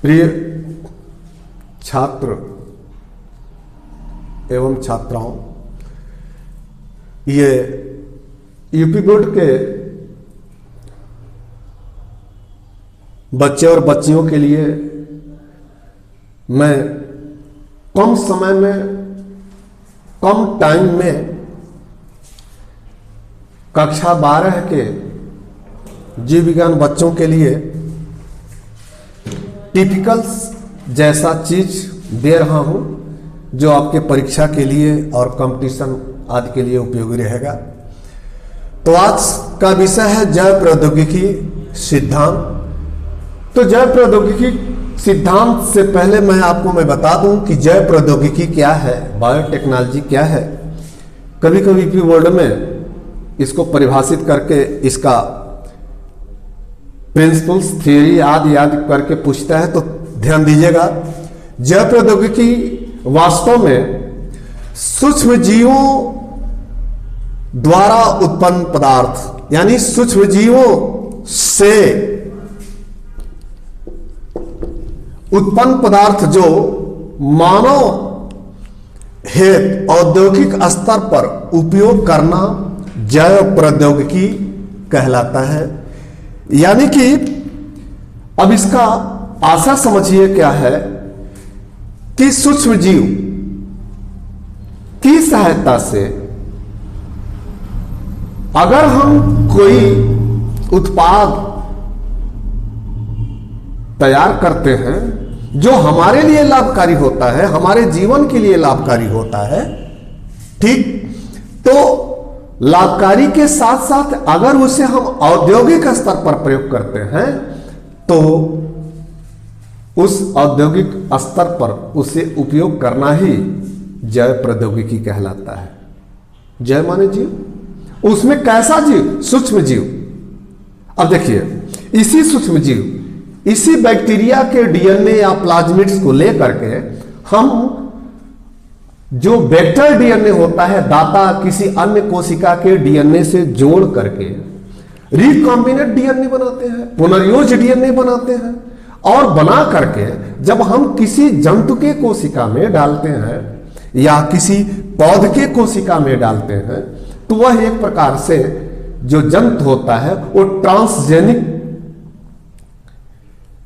प्रिय छात्र एवं छात्राओं, ये यूपी बोर्ड के बच्चे और बच्चियों के लिए मैं कम समय में, कम टाइम में कक्षा 12 के जीव विज्ञान बच्चों के लिए टिपिकल्स जैसा चीज दे रहा हूं जो आपके परीक्षा के लिए और कंपटीशन आदि के लिए उपयोगी रहेगा। तो आज का विषय है जैव प्रौद्योगिकी सिद्धांत। तो जैव प्रौद्योगिकी सिद्धांत से पहले मैं बता दूं कि जैव प्रौद्योगिकी क्या है, बायोटेक्नोलॉजी क्या है। कभी कभी यूपी बोर्ड में इसको परिभाषित करके इसका प्रिंसिपल्स, थियरी आदि करके पूछता है, तो ध्यान दीजिएगा। जैव प्रौद्योगिकी वास्तव में सूक्ष्म जीवों द्वारा उत्पन्न पदार्थ, यानी सूक्ष्म जीवों से उत्पन्न पदार्थ जो मानव हेतु औद्योगिक स्तर पर उपयोग करना जैव प्रौद्योगिकी कहलाता है। यानी कि अब इसका आशा समझिए क्या है कि सूक्ष्म जीव की सहायता से अगर हम कोई उत्पाद तैयार करते हैं जो हमारे लिए लाभकारी होता है, हमारे जीवन के लिए लाभकारी होता है, ठीक, तो लाभकारी के साथ साथ अगर उसे हम औद्योगिक स्तर पर प्रयोग करते हैं तो उस औद्योगिक स्तर पर उसे उपयोग करना ही जैव प्रौद्योगिकी कहलाता है। जैव माने जीव, उसमें कैसा जीव? सूक्ष्म जीव। अब देखिए, इसी सूक्ष्म जीव, इसी बैक्टीरिया के डीएनए या प्लाज्मिड्स को लेकर के हम जो वेक्टर डीएनए होता है, दाता किसी अन्य कोशिका के डीएनए से जोड़ करके रिकॉम्बिनेट डीएनए बनाते हैं, पुनर्योज डीएनए बनाते हैं, और बना करके जब हम किसी जंतु के कोशिका में डालते हैं या किसी पौध के कोशिका में डालते हैं तो वह एक प्रकार से जो जंतु होता है वो ट्रांसजेनिक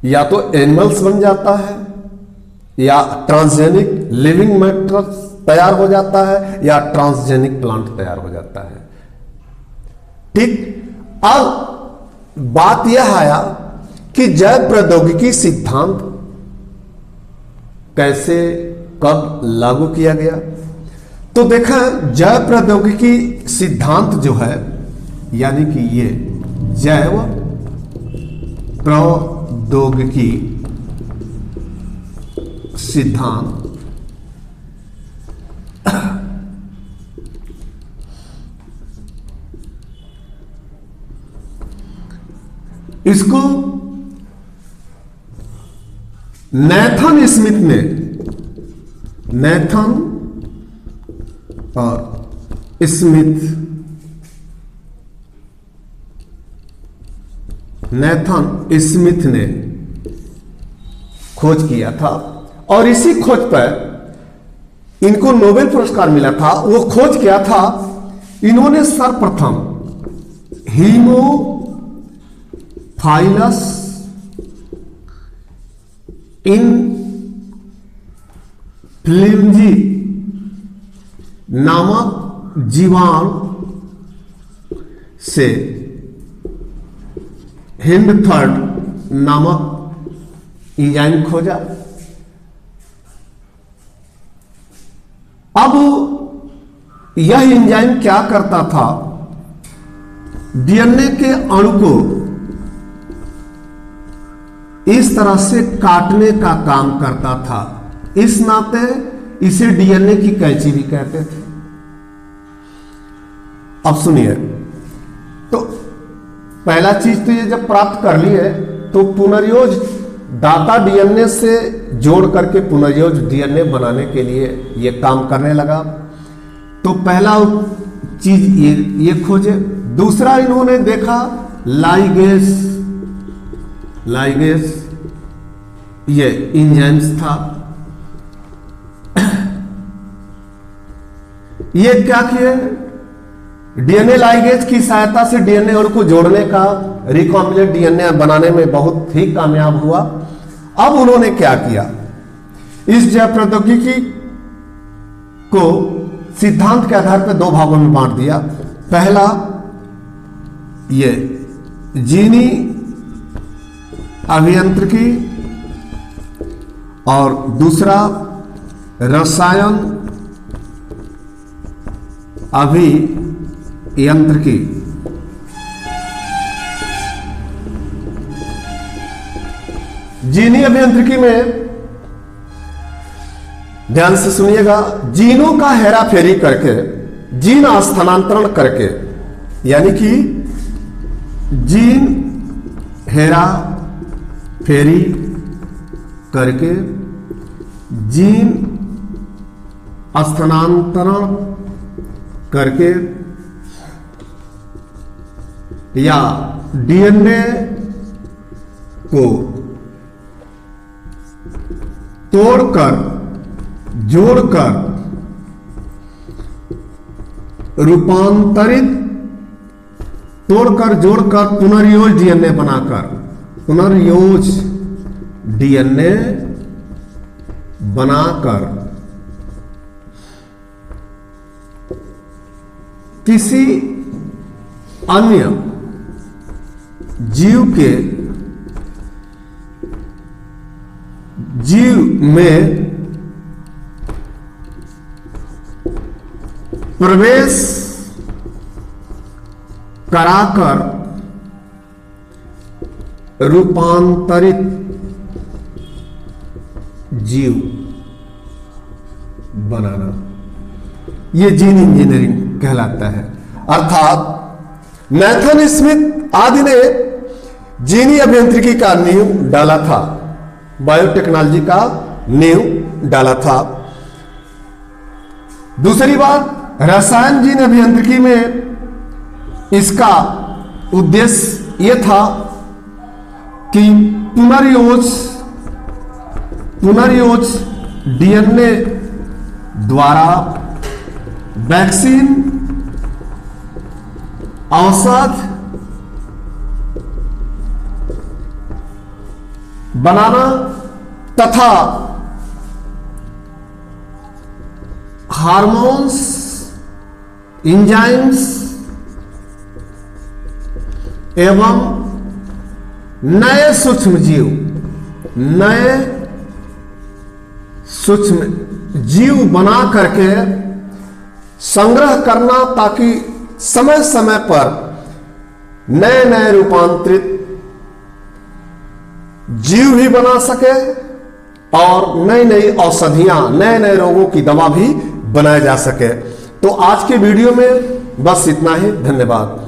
या तो एनिमल्स बन जाता है या ट्रांसजेनिक लिविंग मैटर तैयार हो जाता है या ट्रांसजेनिक प्लांट तैयार हो जाता है। ठीक, अब बात यह आया कि जैव प्रौद्योगिकी सिद्धांत कैसे, कब लागू किया गया। तो देखा, जैव प्रौद्योगिकी सिद्धांत जो है, यानी कि ये जैव प्रौद्योगिकी सिद्धांत इसको नेथन स्मिथ ने, नेथन और स्मिथ, नेथन स्मिथ ने खोज किया था और इसी खोज पर इनको नोबेल पुरस्कार मिला था। वो खोज क्या था? इन्होंने सर्वप्रथम हीमोफाइलस इनफ्लुएंजी नामक जीवाणु से हिंडथर्ड नामक एंजाइम खोजा। अब यह एंजाइम क्या करता था? डीएनए के अणु को इस तरह से काटने का काम करता था। इस नाते इसे डीएनए की कैंची भी कहते थे। अब सुनिए, तो पहला चीज तो ये जब प्राप्त कर लिए तो पुनर्योज दाता डीएनए से जोड़ करके पुनर्योज डीएनए बनाने के लिए ये काम करने लगा। तो पहला चीज ये खोजे। दूसरा इन्होंने देखा लाइगेस ये एंजाइम्स था। ये क्या किए, डीएनए लाइगेज की सहायता से डीएनए और को जोड़ने का, रिकॉम्बिनेंट डीएनए बनाने में बहुत ही कामयाब हुआ। अब उन्होंने क्या किया, इस जैव प्रौद्योगिकी को सिद्धांत के आधार पर दो भागों में बांट दिया। पहला ये जीनी अभियांत्रिकी और दूसरा रसायन अभियांत्रिकी। जीनी अभियांत्रिकी में ध्यान से सुनिएगा, जीनों का हेराफेरी करके, जीन स्थानांतरण करके, यानी कि जीन हेरा फेरी करके जीन स्थानांतरण करके या डीएनए को तोड़कर जोड़कर रूपांतरित, तोड़कर जोड़कर पुनर्योज डीएनए बनाकर, पुनर्योज डीएनए बनाकर किसी अन्य जीव में प्रवेश कराकर रूपांतरित जीव बनाना, यह जीन इंजीनियरिंग कहलाता है। अर्थात नैथन स्मिथ आदि ने जीनी अभियांत्रिकी का नींव डाला था, बायोटेक्नोलॉजी का नींव डाला था। दूसरी बात, रसायन जीन अभियांत्रिकी में इसका उद्देश्य यह था कि पुनर्योज डीएनए द्वारा वैक्सीन, औषध बनाना तथा हार्मोन्स, एंजाइम्स एवं नए सूक्ष्म जीव बना करके संग्रह करना, ताकि समय समय पर नए नए रूपांतरित जीव भी बना सके और नई नई औषधियां, नए नए रोगों की दवा भी बनाया जा सके। तो आज के वीडियो में बस इतना ही। धन्यवाद।